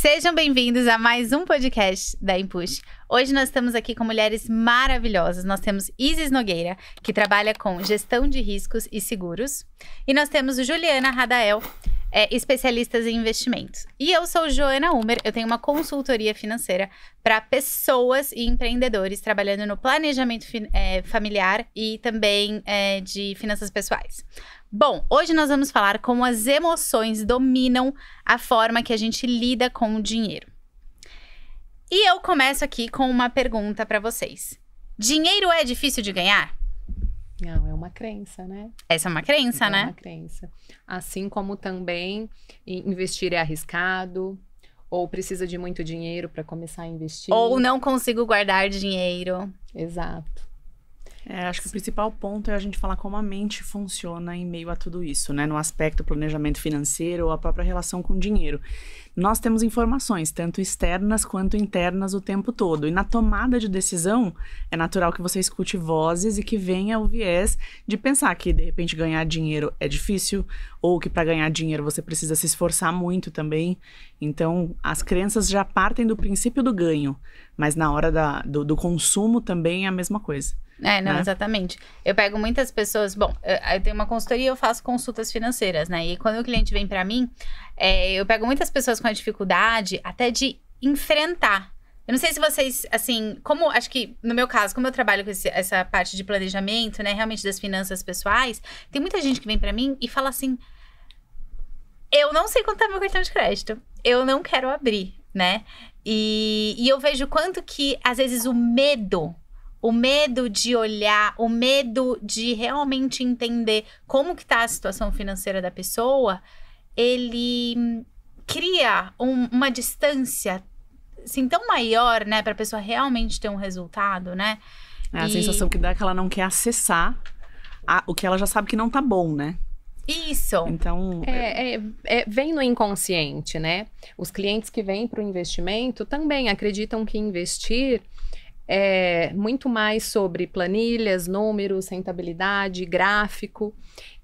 Sejam bem-vindos a mais um podcast da Impush. Hoje nós estamos aqui com mulheres maravilhosas. Nós temos Isis Nogueira, que trabalha com gestão de riscos e seguros. E nós temos Juliana Radael, especialistas em investimentos. E eu sou Joana Humer, eu tenho uma consultoria financeira para pessoas e empreendedores trabalhando no planejamento familiar e também de finanças pessoais. Bom, hoje nós vamos falar como as emoções dominam a forma que a gente lida com o dinheiro. E eu começo aqui com uma pergunta para vocês. Dinheiro é difícil de ganhar? Não, é uma crença, né? Essa é uma crença, né? É uma crença. Assim como também investir é arriscado, ou precisa de muito dinheiro para começar a investir. Ou não consigo guardar dinheiro. Exato. Acho que o principal ponto é a gente falar como a mente funciona em meio a tudo isso, né? No aspecto planejamento financeiro ou a própria relação com o dinheiro. Nós temos informações, tanto externas quanto internas, o tempo todo. E na tomada de decisão, é natural que você escute vozes e que venha o viés de pensar que, de repente, ganhar dinheiro é difícil, ou que para ganhar dinheiro você precisa se esforçar muito também. Então, as crenças já partem do princípio do ganho, mas na hora do consumo também é a mesma coisa. Exatamente. Eu pego muitas pessoas... Bom, eu tenho uma consultoria e eu faço consultas financeiras, né? E quando o cliente vem pra mim, eu pego muitas pessoas com a dificuldade até de enfrentar. Eu não sei se vocês, assim... Acho que, no meu caso, como eu trabalho com essa parte de planejamento, né? Realmente das finanças pessoais, tem muita gente que vem pra mim e fala assim... Eu não sei quanto tá meu cartão de crédito. Eu não quero abrir, né? E eu vejo quanto que, às vezes, o medo de olhar, o medo de realmente entender como que tá a situação financeira da pessoa, ele cria uma distância, assim, tão maior, né? Pra pessoa realmente ter um resultado, né? A sensação que dá é que ela não quer acessar o que ela já sabe que não tá bom, né? Isso. Então... vem no inconsciente, né? Os clientes que vêm para o investimento também acreditam que investir é muito mais sobre planilhas, números, rentabilidade, gráfico.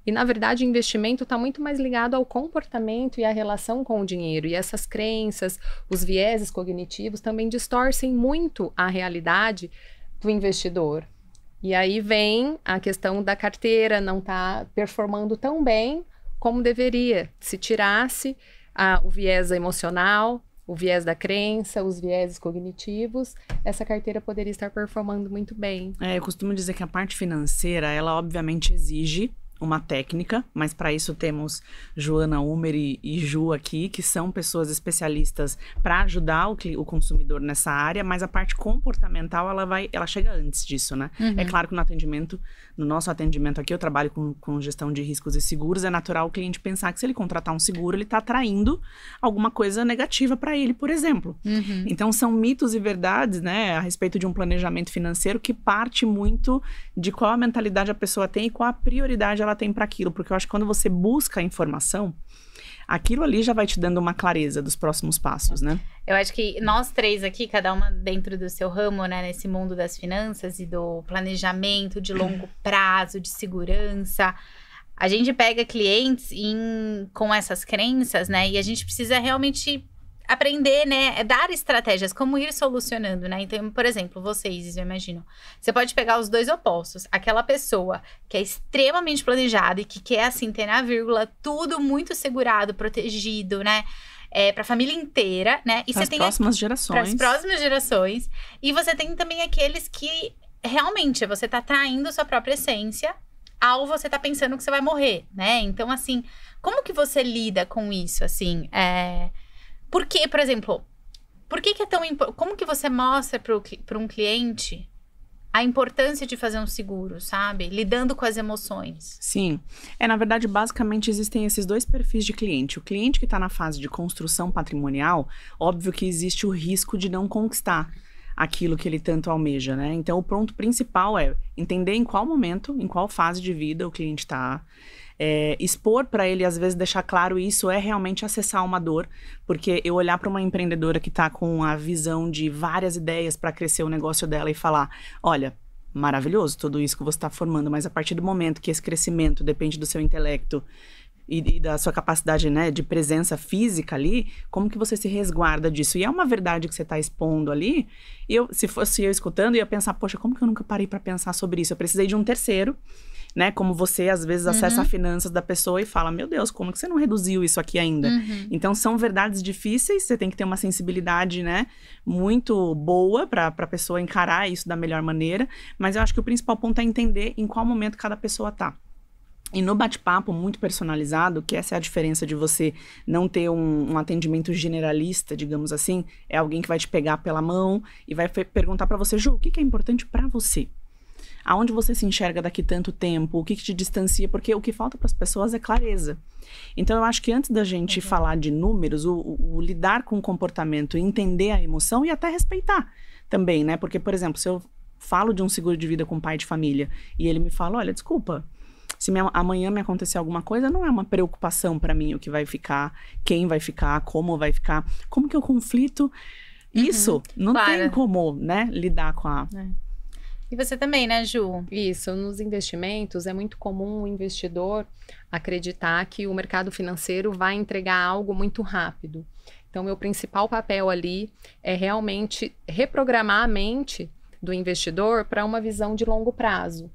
E, na verdade, o investimento está muito mais ligado ao comportamento e à relação com o dinheiro. E essas crenças, os vieses cognitivos também distorcem muito a realidade do investidor. E aí vem a questão da carteira não estar performando tão bem como deveria. Se tirasse o viés emocional, o viés da crença, os vieses cognitivos, essa carteira poderia estar performando muito bem. Eu costumo dizer que a parte financeira, ela obviamente exige uma técnica, mas para isso temos Joana Humer e Ju aqui, que são pessoas especialistas para ajudar o consumidor nessa área, mas a parte comportamental, ela chega antes disso, né? Uhum. É claro que no nosso atendimento aqui, eu trabalho com gestão de riscos e seguros, é natural o cliente pensar que se ele contratar um seguro, ele está atraindo alguma coisa negativa para ele, por exemplo. Uhum. Então, são mitos e verdades, né, a respeito de um planejamento financeiro que parte muito de qual a mentalidade a pessoa tem e qual a prioridade ela tem para aquilo, porque eu acho que quando você busca a informação, aquilo ali já vai te dando uma clareza dos próximos passos, né? Eu acho que nós três aqui, cada uma dentro do seu ramo, né, nesse mundo das finanças e do planejamento de longo prazo, de segurança, a gente pega clientes com essas crenças, né, e a gente precisa realmente aprender, né, dar estratégias, como ir solucionando, né? Então, por exemplo, vocês, eu imagino, você pode pegar os dois opostos, aquela pessoa que é extremamente planejada e que quer, assim, ter na vírgula tudo muito segurado, protegido, né? Para a família inteira, né? E para as próximas gerações. Para as próximas gerações. E você tem também aqueles que realmente você tá traindo a sua própria essência ao você tá pensando que você vai morrer, né? Então, assim, como que você lida com isso, assim? Por que, por exemplo, é tão importante? Como que você mostra para um cliente a importância de fazer um seguro, sabe? Lidando com as emoções. Sim. Na verdade, basicamente, existem esses dois perfis de cliente. O cliente que está na fase de construção patrimonial, óbvio que existe o risco de não conquistar aquilo que ele tanto almeja, né? Então, o ponto principal é entender em qual momento, em qual fase de vida o cliente está. Expor para ele, às vezes, deixar claro isso é realmente acessar uma dor, porque eu olhar para uma empreendedora que está com a visão de várias ideias para crescer o negócio dela e falar, olha, maravilhoso tudo isso que você está formando, mas a partir do momento que esse crescimento depende do seu intelecto, e da sua capacidade, né, de presença física ali, como que você se resguarda disso? E é uma verdade que você está expondo ali. Se fosse eu escutando, eu ia pensar, poxa, como que eu nunca parei para pensar sobre isso? Eu precisei de um terceiro, né? Como você, às vezes, acessa as finanças da pessoa e fala, meu Deus, como que você não reduziu isso aqui ainda? Então, são verdades difíceis, você tem que ter uma sensibilidade, né, muito boa para a pessoa encarar isso da melhor maneira. Mas eu acho que o principal ponto é entender em qual momento cada pessoa tá. E no bate-papo muito personalizado, que essa é a diferença de você não ter um atendimento generalista, digamos assim, é alguém que vai te pegar pela mão e vai perguntar para você, Ju, o que é importante para você? Aonde você se enxerga daqui tanto tempo? O que te distancia? Porque o que falta para as pessoas é clareza. Então, eu acho que antes da gente falar de números, o lidar com o comportamento, entender a emoção e até respeitar também, né? Porque, por exemplo, se eu falo de um seguro de vida com um pai de família e ele me fala, olha, desculpa, se amanhã me acontecer alguma coisa, não é uma preocupação para mim o que vai ficar, quem vai ficar, como vai ficar. Como que eu conflito? Isso não tem como, né, lidar com a... E você também, né, Ju? Isso, nos investimentos é muito comum o investidor acreditar que o mercado financeiro vai entregar algo muito rápido. Então, meu principal papel ali é realmente reprogramar a mente do investidor para uma visão de longo prazo.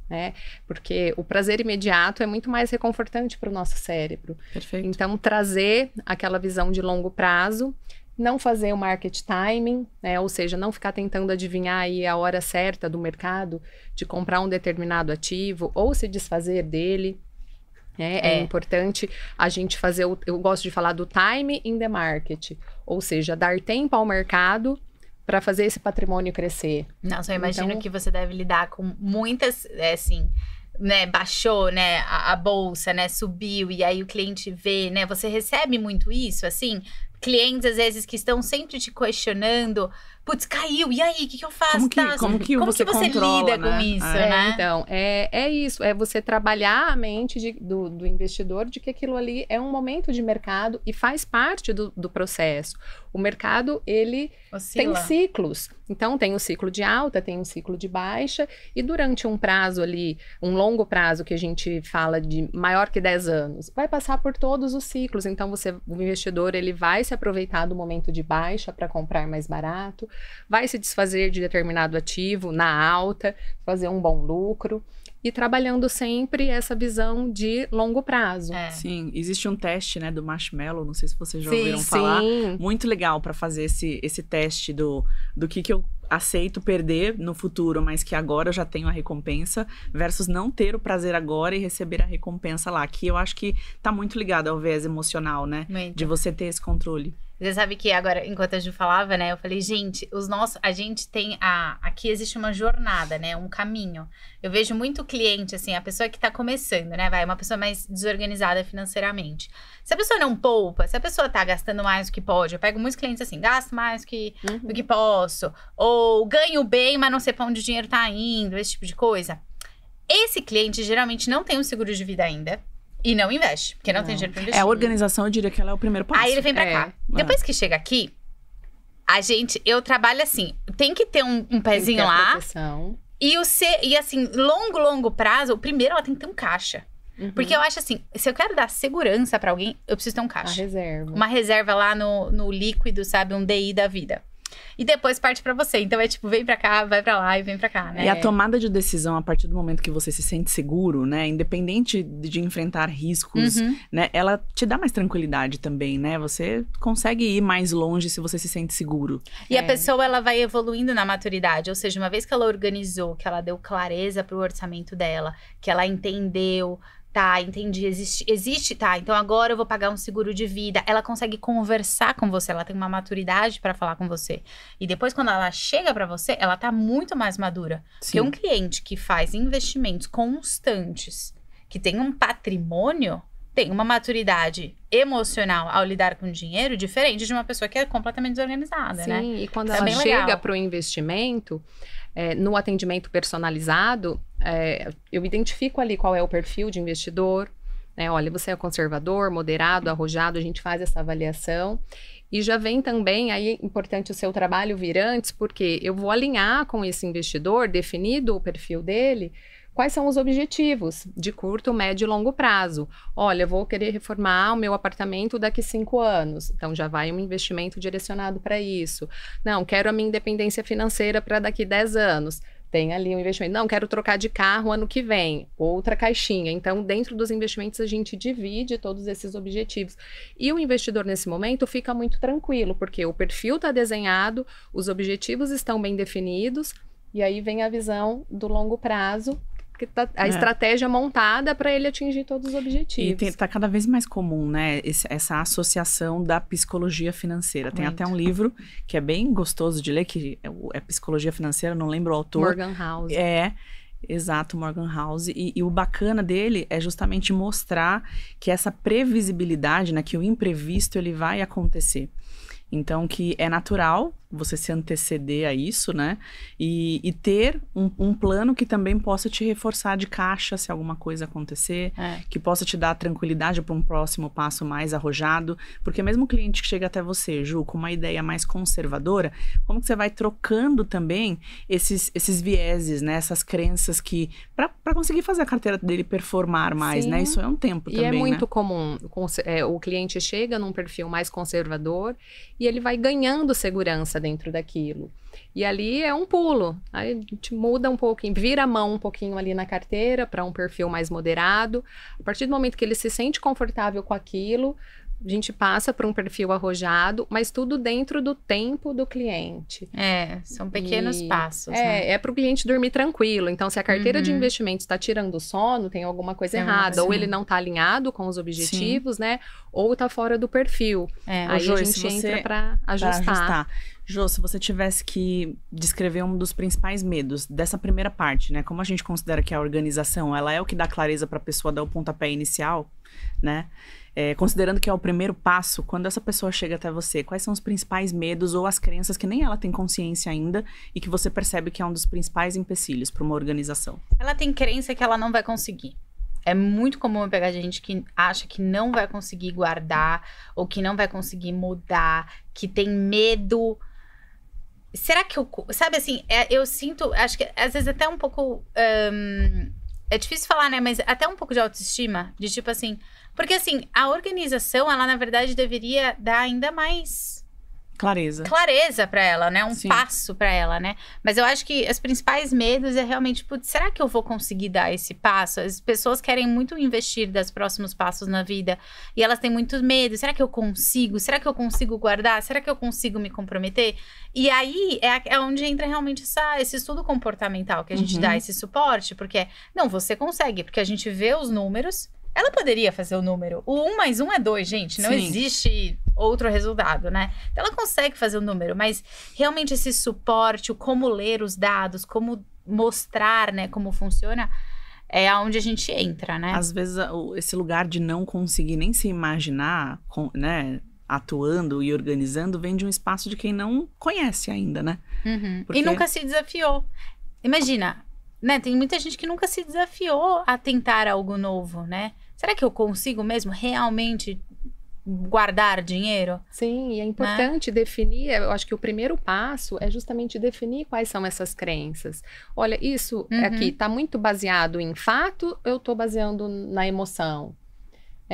Né? Porque o prazer imediato é muito mais reconfortante para o nosso cérebro. Perfeito. Então, trazer aquela visão de longo prazo, não fazer o market timing, né? Ou seja, não ficar tentando adivinhar aí a hora certa do mercado de comprar um determinado ativo ou se desfazer dele. É importante a gente fazer, eu gosto de falar do time in the market, ou seja, dar tempo ao mercado para fazer esse patrimônio crescer. Nossa, eu imagino que você deve lidar com muitas, assim, né, baixou, né, a bolsa, né, subiu, e aí o cliente vê, né, você recebe muito isso, assim, clientes às vezes que estão sempre te questionando, putz, caiu, e aí, o que eu faço? Como que você controla, lida né? com isso, né? Então, é isso, é você trabalhar a mente do investidor de que aquilo ali é um momento de mercado e faz parte do processo. O mercado, ele Oscila. tem ciclos. Então, tem um ciclo de alta, tem um ciclo de baixa, e durante um prazo ali, um longo prazo que a gente fala de maior que 10 anos, vai passar por todos os ciclos. Então, o investidor, ele vai se aproveitar do momento de baixa para comprar mais barato, vai se desfazer de determinado ativo na alta, fazer um bom lucro e trabalhando sempre essa visão de longo prazo. Sim, existe um teste, né, do marshmallow, não sei se vocês já ouviram falar. Muito legal para fazer esse teste do que eu aceito perder no futuro, mas que agora eu já tenho a recompensa, versus não ter o prazer agora e receber a recompensa lá, que eu acho que tá muito ligado ao viés emocional, né? Muito. De você ter esse controle. Você sabe que agora, enquanto a Ju falava, né, eu falei, gente, a gente tem aqui existe uma jornada, né, um caminho. Eu vejo muito cliente, assim, a pessoa que tá começando, né, uma pessoa mais desorganizada financeiramente. Se a pessoa não poupa, se a pessoa tá gastando mais do que pode, eu pego muitos clientes assim, gasto mais do que posso, ou ganho bem, mas não sei pra onde o dinheiro tá indo, esse tipo de coisa. Esse cliente geralmente não tem um seguro de vida ainda. E não investe, porque não tem dinheiro pra investir. A organização, eu diria que ela é o primeiro passo. Aí ele vem pra cá. Depois que chega aqui, eu trabalho assim, tem que ter um pezinho lá. E assim, longo prazo, primeiro ela tem que ter um caixa. Porque eu acho assim, se eu quero dar segurança pra alguém, eu preciso ter um caixa. Uma reserva lá no líquido, sabe? Um DI da vida. E depois parte pra você. Então é tipo, vem pra cá, vai pra lá e vem pra cá, né? E a tomada de decisão, a partir do momento que você se sente seguro, né? Independente de enfrentar riscos, né? Ela te dá mais tranquilidade também, né? Você consegue ir mais longe se você se sente seguro. E a pessoa, ela vai evoluindo na maturidade. Ou seja, uma vez que ela organizou, que ela deu clareza pro orçamento dela, que ela entendeu... Tá, entendi, existe, tá, então agora eu vou pagar um seguro de vida. Ela consegue conversar com você, ela tem uma maturidade pra falar com você. E depois, quando ela chega pra você, ela tá muito mais madura. Sim. Porque um cliente que faz investimentos constantes, que tem um patrimônio, tem uma maturidade emocional ao lidar com dinheiro diferente de uma pessoa que é completamente desorganizada, né? Sim, e quando ela chega pro investimento... no atendimento personalizado, eu identifico ali qual é o perfil de investidor, né? Olha, você é conservador, moderado, arrojado, a gente faz essa avaliação. E já vem também, aí é importante o seu trabalho vir antes, porque eu vou alinhar com esse investidor, definido o perfil dele, quais são os objetivos de curto, médio e longo prazo. Olha, eu vou querer reformar o meu apartamento daqui 5 anos. Então, já vai um investimento direcionado para isso. Não, quero a minha independência financeira para daqui 10 anos. Tem ali um investimento. Não, quero trocar de carro ano que vem. Outra caixinha. Então, dentro dos investimentos, a gente divide todos esses objetivos. E o investidor, nesse momento, fica muito tranquilo, porque o perfil está desenhado, os objetivos estão bem definidos, e aí vem a visão do longo prazo, que tá a estratégia montada para ele atingir todos os objetivos. E tá cada vez mais comum, né, essa associação da psicologia financeira. Tem até um livro que é bem gostoso de ler, que é Psicologia Financeira, não lembro o autor. Morgan House. Exato, Morgan House. E o bacana dele é justamente mostrar que essa previsibilidade, né, que o imprevisto ele vai acontecer. Então, que é natural você se anteceder a isso, né? E ter um plano que também possa te reforçar de caixa se alguma coisa acontecer, que possa te dar tranquilidade para um próximo passo mais arrojado. Porque mesmo o cliente que chega até você, Ju, com uma ideia mais conservadora, como que você vai trocando também esses vieses, né? Essas crenças que... para conseguir fazer a carteira dele performar mais, Sim. né? Isso é um tempo também, E é muito né? comum. O cliente chega num perfil mais conservador e ele vai ganhando segurança dentro daquilo. E ali é um pulo. Aí a gente muda um pouquinho, vira a mão um pouquinho ali na carteira para um perfil mais moderado. A partir do momento que ele se sente confortável com aquilo, a gente passa para um perfil arrojado, mas tudo dentro do tempo do cliente. São pequenos passos, né? É para o cliente dormir tranquilo. Então, se a carteira de investimentos está tirando o sono, tem alguma coisa errada. Ou ele não está alinhado com os objetivos, né? Ou está fora do perfil. Aí Jô, a gente entra para ajustar. Jô, se você tivesse que descrever um dos principais medos dessa primeira parte, né? Como a gente considera que a organização, ela é o que dá clareza para a pessoa dar o pontapé inicial, né? Considerando que é o primeiro passo, quando essa pessoa chega até você, quais são os principais medos ou as crenças que nem ela tem consciência ainda e que você percebe que é um dos principais empecilhos para uma organização? Ela tem crença que ela não vai conseguir. É muito comum eu pegar gente que acha que não vai conseguir guardar ou que não vai conseguir mudar, que tem medo. Será que eu... Sabe assim, eu sinto... Acho que às vezes até um pouco... é difícil falar, né? Mas até um pouco de autoestima. De tipo assim... Porque assim, a organização, ela na verdade deveria dar ainda mais... Clareza pra ela, né? Passo pra ela, né? Mas eu acho que os principais medos é realmente, putz, será que eu vou conseguir dar esse passo? As pessoas querem muito investir nos próximos passos na vida e elas têm muito medo. Será que eu consigo? Será que eu consigo guardar? Será que eu consigo me comprometer? E aí é onde entra realmente esse estudo comportamental que a gente dá esse suporte, porque não, você consegue, porque a gente vê os números. Ela poderia fazer o número. O 1 mais 1 é 2, gente. Não existe outro resultado, né? Então, ela consegue fazer o número. Mas, realmente, esse suporte, o como ler os dados, como mostrar, né, como funciona, é onde a gente entra, né? Às vezes, esse lugar de não conseguir nem se imaginar, né, atuando e organizando, vem de um espaço de quem não conhece ainda, né? Porque... E nunca se desafiou. Imagina... Né, tem muita gente que nunca se desafiou a tentar algo novo, né? Será que eu consigo mesmo realmente guardar dinheiro? Sim, e é importante definir, eu acho que o primeiro passo é justamente definir quais são essas crenças. Olha, isso aqui está muito baseado em fato, eu estou baseando na emoção.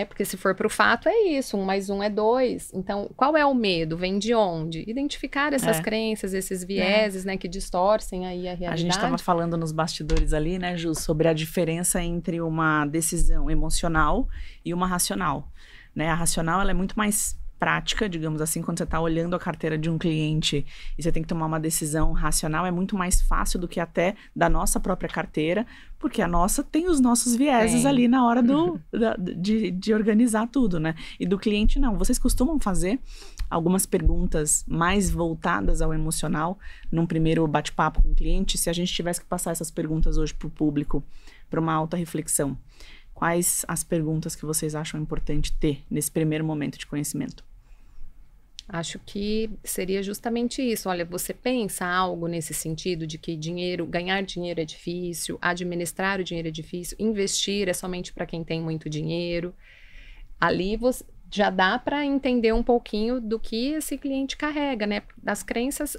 Porque se for para o fato, é isso, 1 mais 1 é 2. Então, qual é o medo? Vem de onde? Identificar essas crenças, esses vieses, né, que distorcem aí a realidade. A gente estava falando nos bastidores ali, né, Ju, sobre a diferença entre uma decisão emocional e uma racional. Né? A racional, ela é muito mais prática, digamos assim, quando você está olhando a carteira de um cliente e você tem que tomar uma decisão racional, é muito mais fácil do que até da nossa própria carteira, porque a nossa tem os nossos vieses ali na hora de organizar tudo, né? E do cliente, não. Vocês costumam fazer algumas perguntas mais voltadas ao emocional num primeiro bate-papo com o cliente? Se a gente tivesse que passar essas perguntas hoje para o público, para uma alta reflexão, quais as perguntas que vocês acham importante ter nesse primeiro momento de conhecimento? Acho que seria justamente isso. Olha, você pensa algo nesse sentido de que ganhar dinheiro é difícil, administrar o dinheiro é difícil, investir é somente para quem tem muito dinheiro. Ali já dá para entender um pouquinho do que esse cliente carrega, né? As crenças,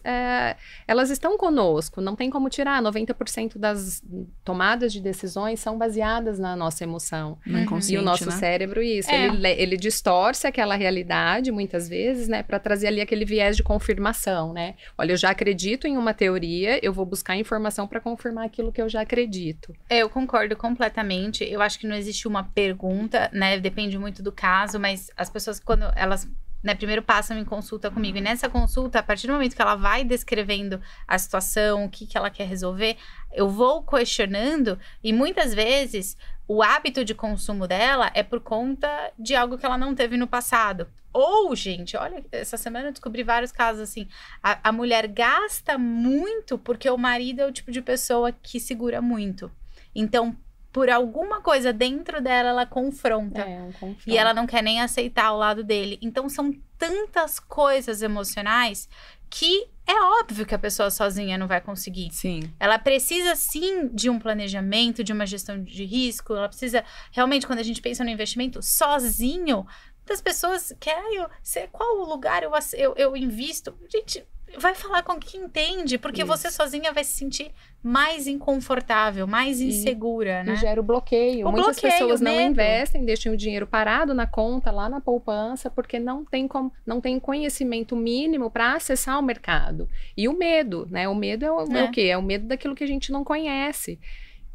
elas estão conosco, não tem como tirar. 90% das tomadas de decisões são baseadas na nossa emoção. No inconsciente, E o nosso né? cérebro, ele distorce aquela realidade, muitas vezes, né? Para trazer ali aquele viés de confirmação, né? Olha, eu já acredito em uma teoria, eu vou buscar informação para confirmar aquilo que eu já acredito. Eu concordo completamente. Eu acho que não existe uma pergunta, né? Depende muito do caso, mas as pessoas, quando elas, né, primeiro passam em consulta comigo, e nessa consulta, a partir do momento que ela vai descrevendo a situação, o que ela quer resolver, eu vou questionando, e muitas vezes o hábito de consumo dela é por conta de algo que ela não teve no passado. Ou, gente, olha, essa semana eu descobri vários casos assim, a mulher gasta muito porque o marido é o tipo de pessoa que segura muito. Então, por alguma coisa dentro dela, ela confronta. Um confronto. E ela não quer nem aceitar o lado dele. Então, são tantas coisas emocionais que é óbvio que a pessoa sozinha não vai conseguir. Sim. Ela precisa, sim, de um planejamento, de uma gestão de risco. Ela precisa, realmente, quando a gente pensa no investimento, sozinho, muitas pessoas querem, qual lugar eu invisto? Gente, vai falar com quem entende, porque você sozinha vai se sentir mais inconfortável, mais insegura, né? E gera o bloqueio. Muitas pessoas não investem, deixam o dinheiro parado na conta, lá na poupança, porque não tem conhecimento mínimo para acessar o mercado. E o medo, né? O medo é o quê? É o medo daquilo que a gente não conhece.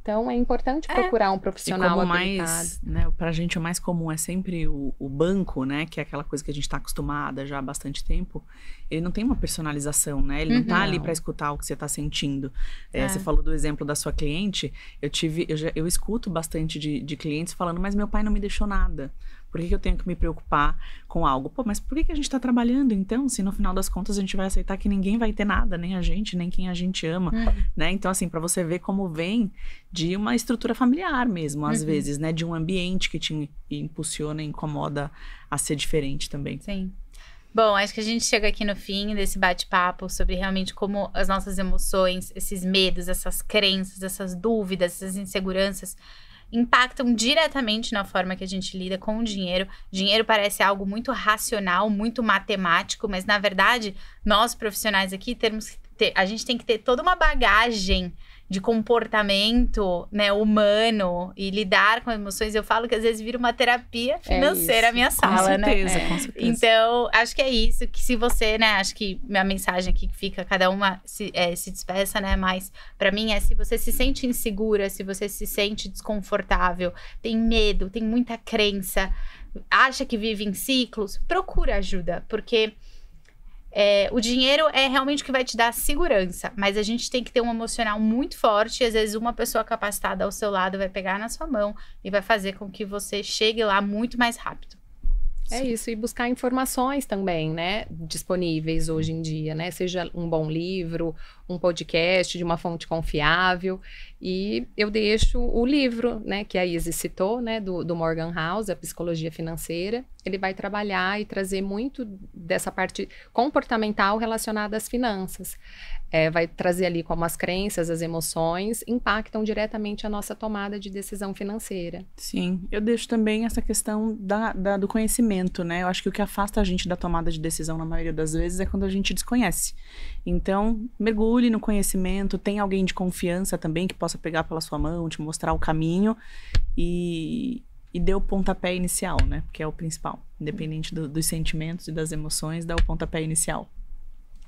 Então, é importante procurar um profissional habilitado. Mais, né, pra gente, o mais comum é sempre o banco, né? Que é aquela coisa que a gente tá acostumada já há bastante tempo. Ele não tem uma personalização, né? Ele não tá ali pra escutar o que você tá sentindo. Você falou do exemplo da sua cliente. Eu escuto bastante de clientes falando, mas meu pai não me deixou nada. Por que eu tenho que me preocupar com algo? Pô, mas por que a gente tá trabalhando, então? Se no final das contas a gente vai aceitar que ninguém vai ter nada, nem a gente, nem quem a gente ama, né? Então, assim, pra você ver como vem de uma estrutura familiar mesmo, às vezes, né? De um ambiente que te impulsiona, incomoda a ser diferente também. Sim. Bom, acho que a gente chega aqui no fim desse bate-papo sobre realmente como as nossas emoções, esses medos, essas crenças, essas dúvidas, essas inseguranças impactam diretamente na forma que a gente lida com o dinheiro. Dinheiro parece algo muito racional, muito matemático, mas na verdade, nós profissionais aqui a gente tem que ter toda uma bagagem de comportamento, né, humano e lidar com emoções. Eu falo que às vezes vira uma terapia financeira a minha sala, com certeza, né? Com certeza. Então, acho que é isso, que se você, né, acho que minha mensagem aqui que fica, cada uma se despeça, né, mas pra mim se você se sente insegura, se você se sente desconfortável, tem medo, tem muita crença, acha que vive em ciclos, procura ajuda, porque o dinheiro é realmente o que vai te dar segurança, mas a gente tem que ter um emocional muito forte, e às vezes uma pessoa capacitada ao seu lado vai pegar na sua mão e vai fazer com que você chegue lá muito mais rápido. É isso, e buscar informações também, né, disponíveis hoje em dia, né, seja um bom livro, um podcast de uma fonte confiável, e eu deixo o livro, né, que a Izzy citou, né, do Morgan House, a Psicologia Financeira. Ele vai trabalhar e trazer muito dessa parte comportamental relacionada às finanças. Vai trazer ali como as crenças, as emoções impactam diretamente a nossa tomada de decisão financeira. Sim, eu deixo também essa questão do conhecimento, né? Eu acho que o que afasta a gente da tomada de decisão na maioria das vezes é quando a gente desconhece. Então, mergulhe no conhecimento, tem alguém de confiança também que possa pegar pela sua mão, te mostrar o caminho e dê o pontapé inicial, né? Que é o principal. Independente dos sentimentos e das emoções, dá o pontapé inicial.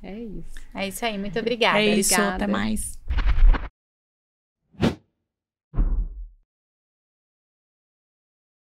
É isso. É isso aí, muito obrigada. É isso, Obrigada. até mais.